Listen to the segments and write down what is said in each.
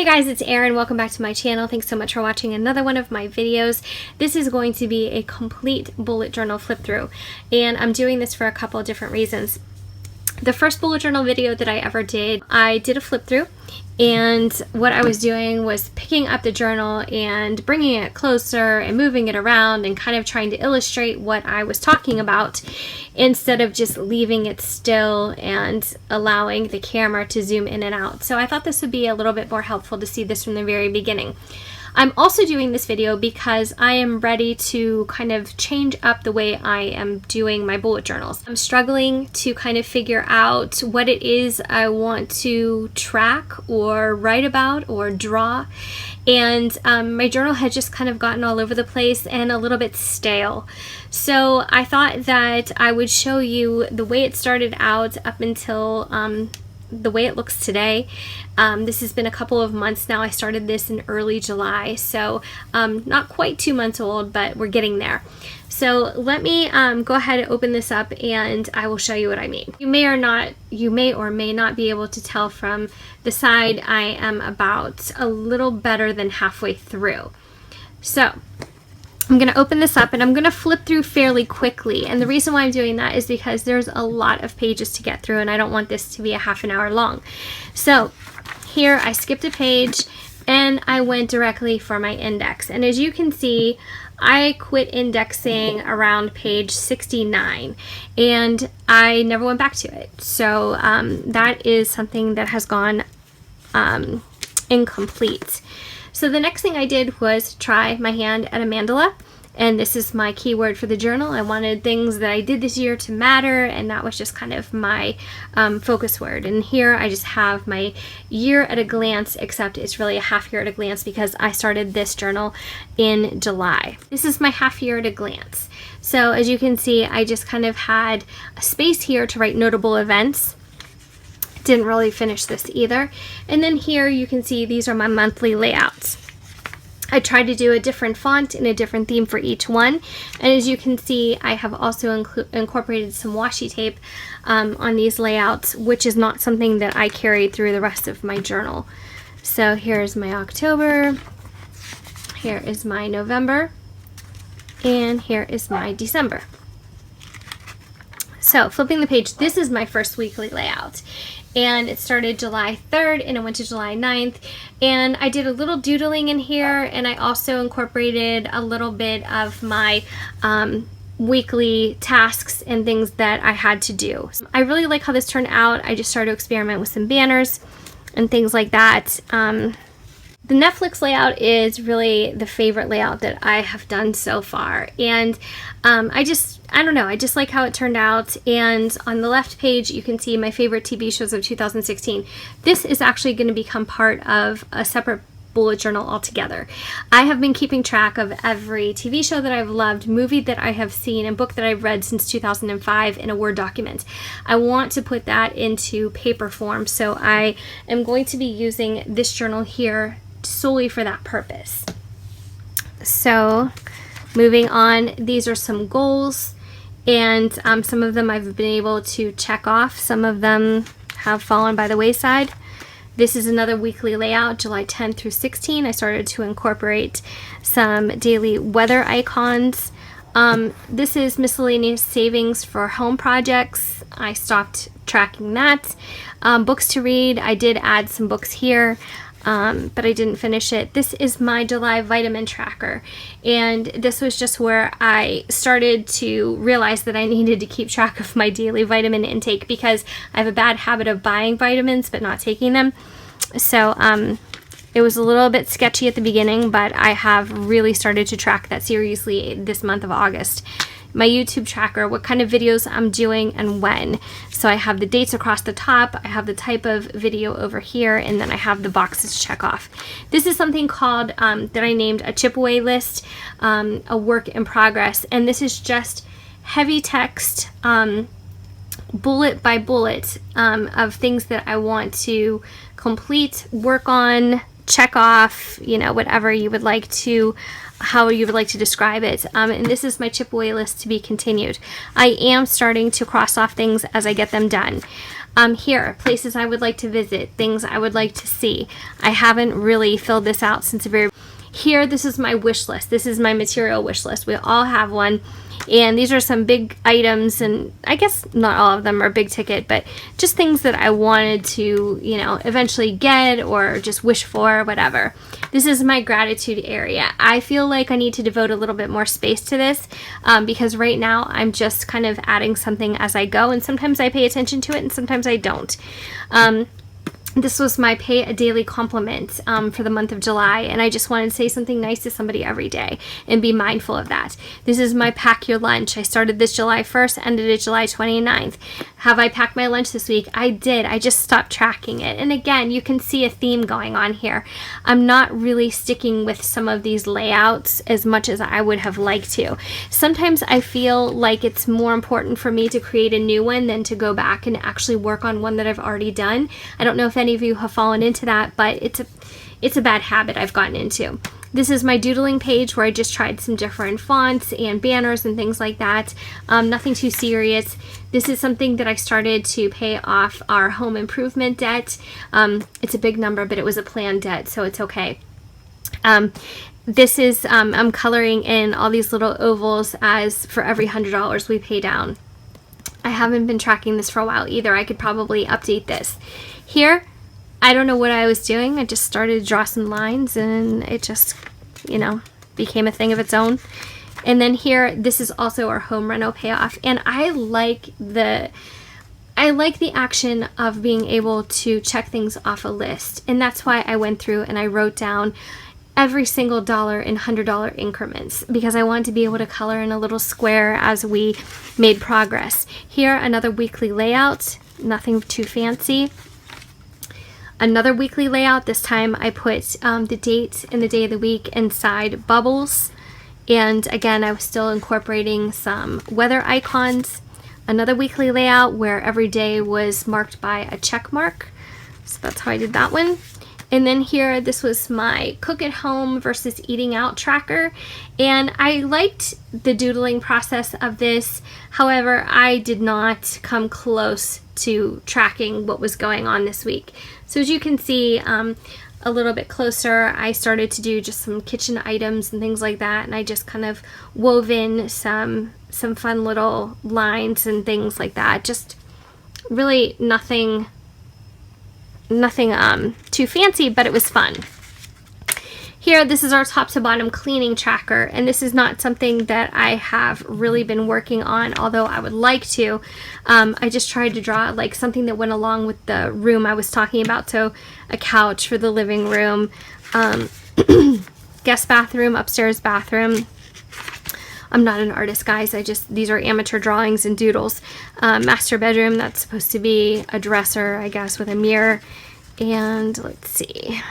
guys, it's Erin. Welcome back to my channel. Thanks so much for watching another one of my videos. This is going to be a complete bullet journal flip through, and I'm doing this for a couple of different reasons. The first bullet journal video that I ever did, I did a flip through, and what I was doing was picking up the journal and bringing it closer and moving it around and kind of trying to illustrate what I was talking about instead of just leaving it still and allowing the camera to zoom in and out. So I thought this would be a little bit more helpful to see this from the very beginning. I'm also doing this video because I am ready to kind of change up the way I am doing my bullet journals. I'm struggling to kind of figure out what it is I want to track or write about or draw, and my journal had just kind of gotten all over the place and a little bit stale. So I thought that I would show you the way it started out up until the way it looks today. This has been a couple of months now. I started this in early July, so not quite 2 months old, but we're getting there. So let me go ahead and open this up and I will show you what I mean. You may or may not be able to tell from the side I am about a little better than halfway through. So I'm going to open this up and I'm going to flip through fairly quickly, and the reason why I'm doing that is because there's a lot of pages to get through and I don't want this to be a half an hour long. So here I skipped a page and I went directly for my index, and as you can see, I quit indexing around page 69 and I never went back to it. So that is something that has gone incomplete. So the next thing I did was try my hand at a mandala, and this is my keyword for the journal. I wanted things that I did this year to matter, and that was just kind of my focus word. And here I just have my year at a glance, except it's really a half year at a glance because I started this journal in July. This is my half year at a glance. So as you can see, I just kind of had a space here to write notable events. Didn't really finish this either. And then here you can see these are my monthly layouts. I tried to do a different font and a different theme for each one, and as you can see, I have also incorporated some washi tape on these layouts, which is not something that I carried through the rest of my journal. So here's my October, here is my November, and here is my December. So flipping the page, this is my first weekly layout, and it started July 3rd and it went to July 9th, and I did a little doodling in here, and I also incorporated a little bit of my weekly tasks and things that I had to do. I really like how this turned out. I just started to experiment with some banners and things like that. The Netflix layout is really the favorite layout that I have done so far, and I don't know, I just like how it turned out. And on the left page you can see my favorite TV shows of 2016. This is actually going to become part of a separate bullet journal altogether. I have been keeping track of every TV show that I've loved, movie that I have seen, and book that I've read since 2005 in a Word document. I want to put that into paper form, so I am going to be using this journal here solely for that purpose. So moving on, these are some goals, and some of them I've been able to check off. Some of them have fallen by the wayside. This is another weekly layout, July 10th through 16. I started to incorporate some daily weather icons. This is miscellaneous savings for home projects. I stopped tracking that. Books to read, I did add some books here, but I didn't finish it. This is my July vitamin tracker, and this was just where I started to realize that I needed to keep track of my daily vitamin intake because I have a bad habit of buying vitamins but not taking them. So it was a little bit sketchy at the beginning, but I have really started to track that seriously this month of August. My YouTube tracker, what kind of videos I'm doing and when. So I have the dates across the top, I have the type of video over here, and then I have the boxes to check off. This is something called, that I named a chip away list, a work in progress, and this is just heavy text, bullet by bullet, of things that I want to complete, work on, check off, you know, whatever you would like to, how you would like to describe it. And this is my chip away list to be continued. I am starting to cross off things as I get them done. Here, places I would like to visit, things I would like to see. I haven't really filled this out since the very... Here, this is my wish list. This is my material wish list. We all have one. And these are some big items, and I guess not all of them are big ticket, but just things that I wanted to, you know, eventually get or just wish for, whatever. This is my gratitude area. I feel like I need to devote a little bit more space to this because right now I'm just kind of adding something as I go, and sometimes I pay attention to it and sometimes I don't. This was my pay a daily compliment for the month of July, and I just wanted to say something nice to somebody every day and be mindful of that. This is my pack your lunch. I started this July 1st, ended it July 29th. Have I packed my lunch this week? I did. I just stopped tracking it. And again, you can see a theme going on here. I'm not really sticking with some of these layouts as much as I would have liked to. Sometimes I feel like it's more important for me to create a new one than to go back and actually work on one that I've already done. I don't know if any of you have fallen into that, but it's a bad habit I've gotten into. This is my doodling page where I just tried some different fonts and banners and things like that. Nothing too serious. This is something that I started to pay off our home improvement debt. It's a big number, but it was a planned debt, so it's okay. This is, I'm coloring in all these little ovals as for every $100 we pay down. I haven't been tracking this for a while either. I could probably update this. Here, I don't know what I was doing. I just started to draw some lines and it just, you know, became a thing of its own. And then here, this is also our home reno payoff. And I like the action of being able to check things off a list. And that's why I went through and I wrote down every single dollar in $100 increments, because I wanted to be able to color in a little square as we made progress. Here, another weekly layout, nothing too fancy. Another weekly layout. This time I put the date and the day of the week inside bubbles. And again, I was still incorporating some weather icons. Another weekly layout where every day was marked by a check mark. So that's how I did that one. And then here, this was my cook at home versus eating out tracker. And I liked the doodling process of this. However, I did not come close to tracking what was going on this week. So as you can see, a little bit closer, I started to do just some kitchen items and things like that. And I just kind of wove in some fun little lines and things like that. Just really nothing too fancy, but it was fun. Here, this is our top to bottom cleaning tracker, and this is not something that I have really been working on, although I would like to. I just tried to draw like something that went along with the room I was talking about, so a couch for the living room, guest bathroom, upstairs bathroom. I'm not an artist, guys. These are amateur drawings and doodles. Master bedroom, that's supposed to be a dresser, I guess, with a mirror. And let's see.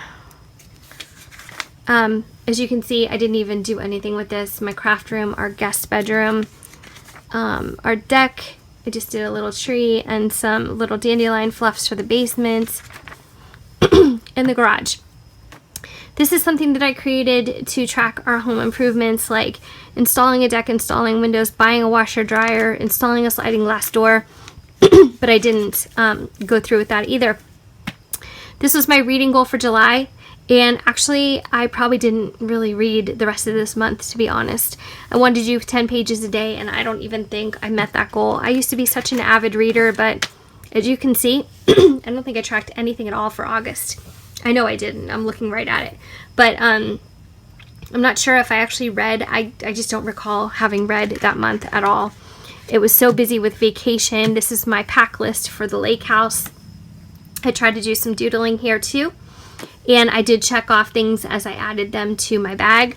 As you can see, I didn't even do anything with this. My craft room, our guest bedroom, our deck. I just did a little tree and some little dandelion fluffs for the basement and the garage. This is something that I created to track our home improvements, like installing a deck, installing windows, buying a washer dryer, installing a sliding glass door, but I didn't go through with that either. This was my reading goal for July, and actually I probably didn't really read the rest of this month, to be honest. I wanted to do 10 pages a day, and I don't even think I met that goal. I used to be such an avid reader, but as you can see, I don't think I tracked anything at all for August. I know I didn't. I'm looking right at it. But I'm not sure if I actually read. I just don't recall having read that month at all. It was so busy with vacation. This is my pack list for the lake house. I tried to do some doodling here too. And I did check off things as I added them to my bag.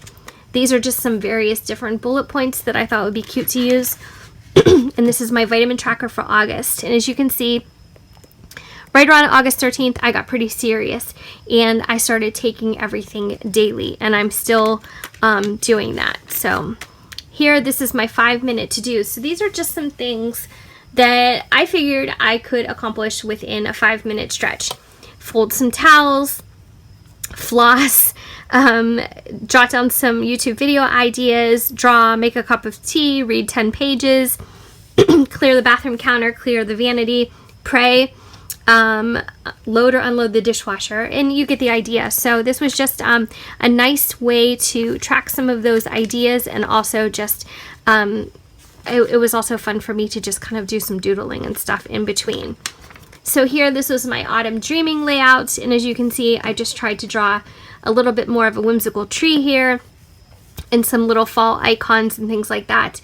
These are just some various different bullet points that I thought would be cute to use. And this is my vitamin tracker for August. And as you can see, right around August 13th, I got pretty serious and I started taking everything daily, and I'm still doing that. So here, this is my 5-minute to-do. So these are just some things that I figured I could accomplish within a 5-minute stretch. Fold some towels, floss, jot down some YouTube video ideas, draw, make a cup of tea, read 10 pages, clear the bathroom counter, clear the vanity, pray. load or unload the dishwasher, and you get the idea. So this was just a nice way to track some of those ideas, and also just it was also fun for me to just kind of do some doodling and stuff in between. So here, this was my autumn dreaming layout, and as you can see, I just tried to draw a little bit more of a whimsical tree here and some little fall icons and things like that,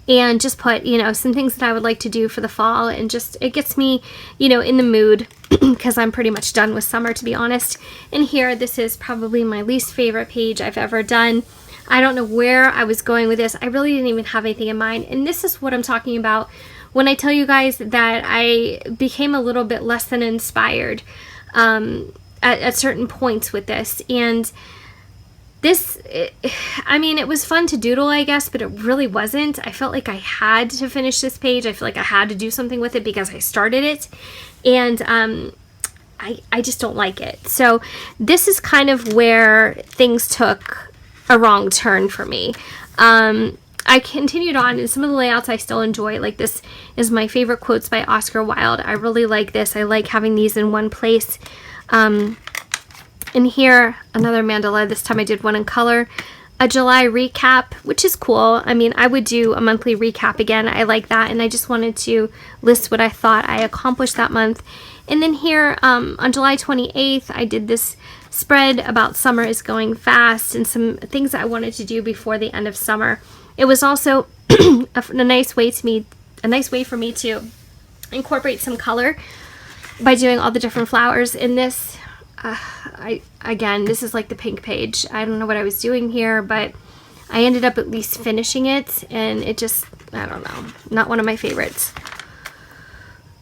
and just put, you know, some things that I would like to do for the fall, and just, it gets me, you know, in the mood because I'm pretty much done with summer, to be honest. And here, this is probably my least favorite page I've ever done. I don't know where I was going with this. I really didn't even have anything in mind, and this is what I'm talking about when I tell you guys that I became a little bit less than inspired at certain points with this. And this, I mean, it was fun to doodle, I guess, but it really wasn't. I felt like I had to finish this page. I feel like I had to do something with it because I started it, and I just don't like it. So this is kind of where things took a wrong turn for me. I continued on, and some of the layouts I still enjoy. Like, this is my favorite quotes by Oscar Wilde. I really like this. I like having these in one place. And here, another mandala. This time I did one in color. A July recap, which is cool. I mean, I would do a monthly recap again. I like that, and I just wanted to list what I thought I accomplished that month. And then here, on July 28th, I did this spread about summer is going fast and some things that I wanted to do before the end of summer. It was also a nice way for me to incorporate some color by doing all the different flowers in this. Again, this is like the pink page. I don't know what I was doing here, but I ended up at least finishing it, and it just, I don't know, not one of my favorites.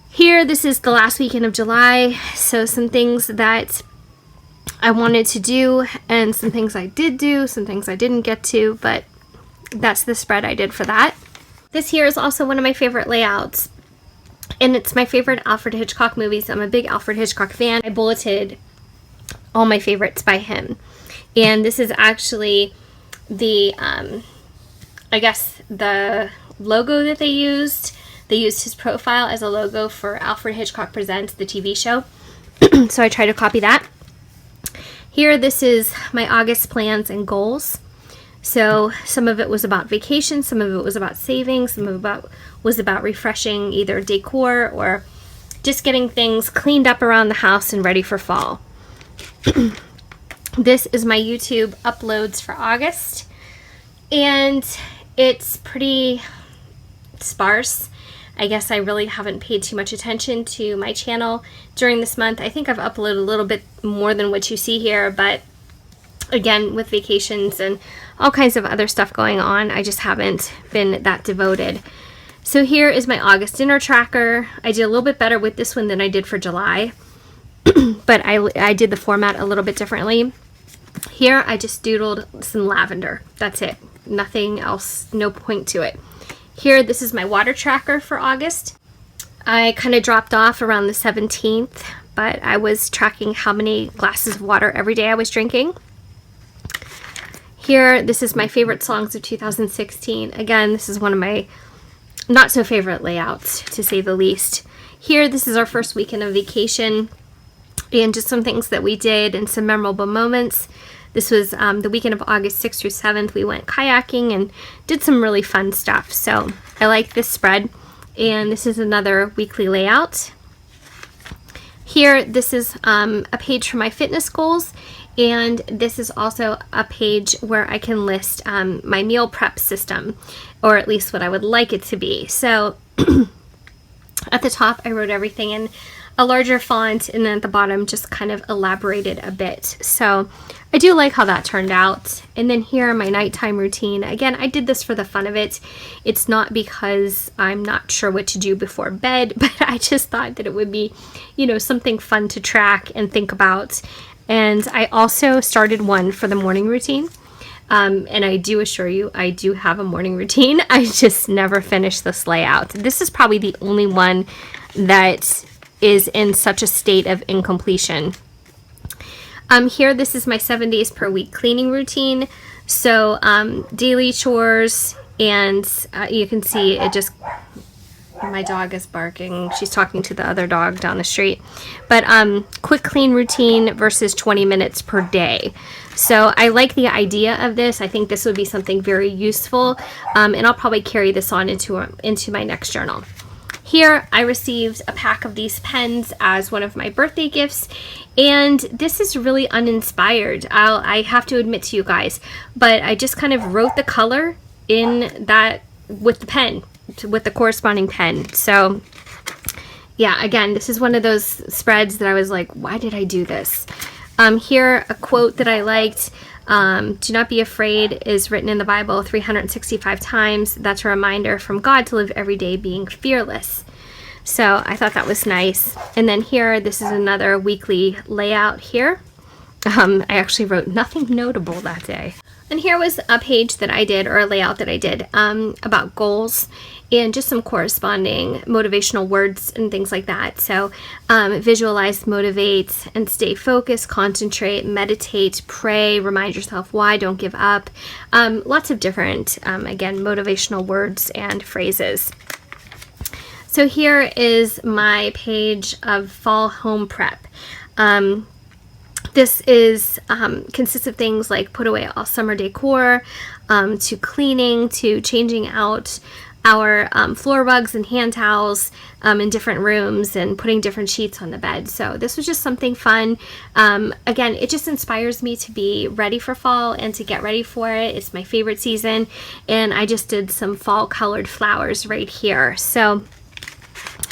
Here, this is the last weekend of July, so some things that I wanted to do, and some things I did do, some things I didn't get to, but that's the spread I did for that. This here is also one of my favorite layouts, and it's my favorite Alfred Hitchcock movies. I'm a big Alfred Hitchcock fan. I bulleted all my favorites by him, and this is actually the I guess the logo that they used. They used his profile as a logo for Alfred Hitchcock Presents, the TV show. So I tried to copy that. Here, this is my August plans and goals. So some of it was about vacation, some of it was about saving, some of it was about refreshing either decor or just getting things cleaned up around the house and ready for fall. This is my YouTube uploads for August, and it's pretty sparse. I guess I really haven't paid too much attention to my channel during this month. I think I've uploaded a little bit more than what you see here, but again, with vacations and all kinds of other stuff going on, I just haven't been that devoted. So here is my August dinner tracker. I did a little bit better with this one than I did for July, but I did the format a little bit differently. Here, I just doodled some lavender. That's it. Nothing else, no point to it. Here, this is my water tracker for August. I kind of dropped off around the 17th, but I was tracking how many glasses of water every day I was drinking. Here, this is my favorite songs of 2016. Again, this is one of my not so favorite layouts, to say the least. Here, this is our first weekend of vacation, and just some things that we did and some memorable moments. This was the weekend of August 6th through 7th. We went kayaking and did some really fun stuff. So I like this spread. And this is another weekly layout. Here, this is a page for my fitness goals. And this is also a page where I can list my meal prep system, or at least what I would like it to be. So at the top, I wrote everything in a larger font, and then at the bottom just kind of elaborated a bit. So I do like how that turned out. And then here, my nighttime routine. Again, I did this for the fun of it. It's not because I'm not sure what to do before bed, but I just thought that it would be, you know, something fun to track and think about. And I also started one for the morning routine. And I do assure you, I do have a morning routine. I just never finished this layout. This is probably the only one that is in such a state of incompletion. Here, this is my 7 days per week cleaning routine. So daily chores, and you can see it just My dog is barking. She's talking to the other dog down the street. But quick clean routine versus 20 minutes per day. So I like the idea of this. I think this would be something very useful, and I'll probably carry this on into my next journal. Here I received a pack of these pens as one of my birthday gifts, and this is really uninspired. I have to admit to you guys, but I just kind of wrote the color in that with the pen, with the corresponding pen. So yeah, again, this is one of those spreads that I was like, why did I do this? Here, a quote that I liked, do not be afraid, is written in the Bible 365 times. That's a reminder from God to live every day being fearless. So I thought that was nice. And then here, this is another weekly layout here. I actually wrote nothing notable that day. And here was a page that I did, or a layout that I did, about goals and just some corresponding motivational words and things like that. So visualize, motivate, and stay focused, concentrate, meditate, pray, remind yourself why, don't give up. Lots of different, again, motivational words and phrases. So here is my page of fall home prep. This is consists of things like put away all summer decor, to cleaning, to changing out our floor rugs and hand towels in different rooms, and putting different sheets on the bed. So this was just something fun. Again, it just inspires me to be ready for fall and to get ready for it. It's my favorite season, and I just did some fall colored flowers right here. So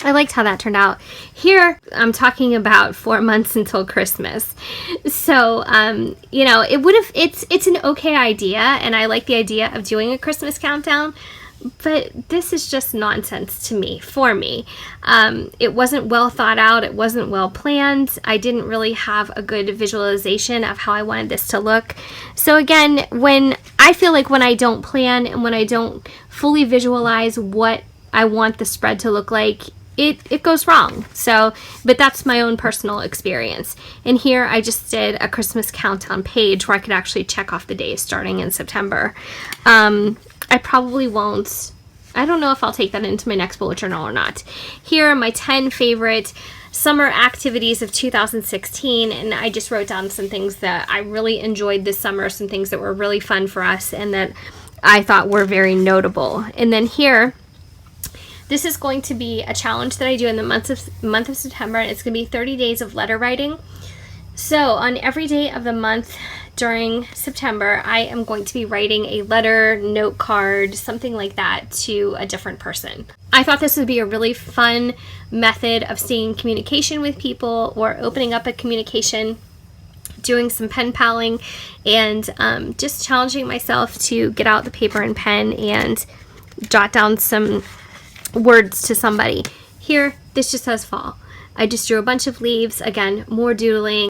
I liked how that turned out. Here, I'm talking about 4 months until Christmas. So, you know, it's an okay idea, and I like the idea of doing a Christmas countdown, but this is just nonsense to me, for me. It wasn't well thought out. It wasn't well planned. I didn't really have a good visualization of how I wanted this to look. So again, I feel like when I don't plan and when I don't fully visualize what I want the spread to look like, it goes wrong. So, but that's my own personal experience. And here I just did a Christmas countdown page where I could actually check off the days starting in September. I probably won't, I don't know if I'll take that into my next bullet journal or not. Here are my 10 favorite summer activities of 2016, and I just wrote down some things that I really enjoyed this summer, some things that were really fun for us and that I thought were very notable. And then here, this is going to be a challenge that I do in the month of September, and it's going to be 30 days of letter writing. So on every day of the month during September, I am going to be writing a letter, note card, something like that to a different person. I thought this would be a really fun method of staying in communication with people, or opening up a communication, doing some pen paling, and just challenging myself to get out the paper and pen and jot down some words to somebody. Here, this just says fall. I just drew a bunch of leaves, again, more doodling.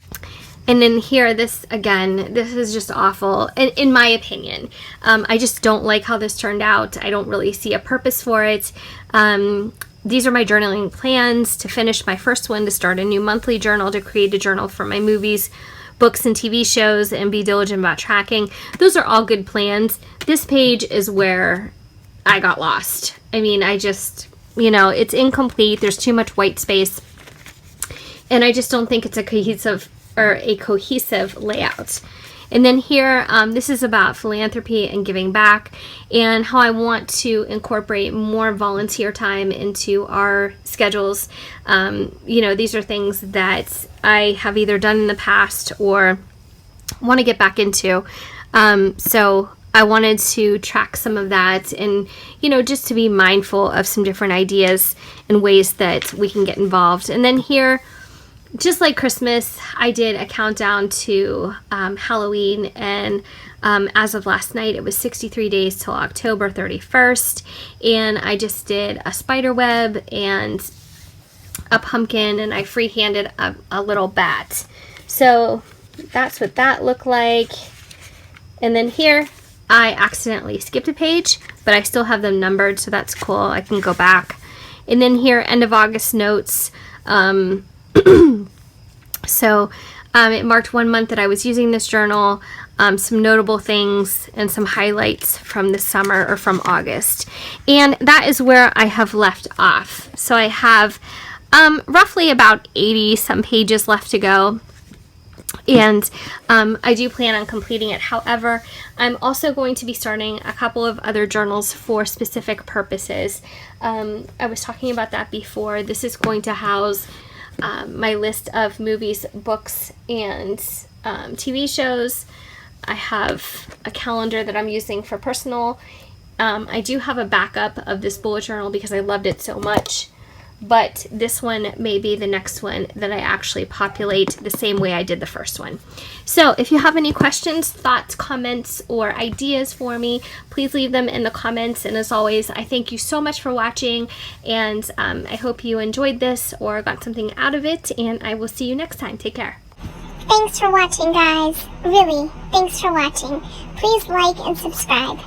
And then here, this is just awful, in my opinion. I just don't like how this turned out. I don't really see a purpose for it. These are my journaling plans: to finish my first one, to start a new monthly journal, to create a journal for my movies, books, and TV shows, and be diligent about tracking. Those are all good plans. This page is where I got lost. I mean, I just, it's incomplete. There's too much white space. And I just don't think it's a cohesive layout. And then here, this is about philanthropy and giving back, and how I want to incorporate more volunteer time into our schedules. These are things that I have either done in the past or want to get back into. So I wanted to track some of that, and, just to be mindful of some different ideas and ways that we can get involved. And then here, just like Christmas, I did a countdown to Halloween, and as of last night, it was 63 days till October 31st, and I just did a spider web and a pumpkin, and I freehanded a little bat. So that's what that looked like. And then here, I accidentally skipped a page, but I still have them numbered, so that's cool. I can go back. And then here, end of August notes. So it marked 1 month that I was using this journal. some notable things and some highlights from the summer or from August. And that is where I have left off. So I have roughly about 80 some pages left to go. And I do plan on completing it. However, I'm also going to be starting a couple of other journals for specific purposes. I was talking about that before. This is going to house my list of movies, books, and TV shows. I have a calendar that I'm using for personal. I do have a backup of this bullet journal because I loved it so much. But this one may be the next one that I actually populate the same way I did the first one. So if you have any questions, thoughts, comments, or ideas for me, please leave them in the comments. And as always, I thank you so much for watching, and I hope you enjoyed this or got something out of it, and I will see you next time. Take care. Thanks for watching, guys. Really, thanks for watching. Please like and subscribe.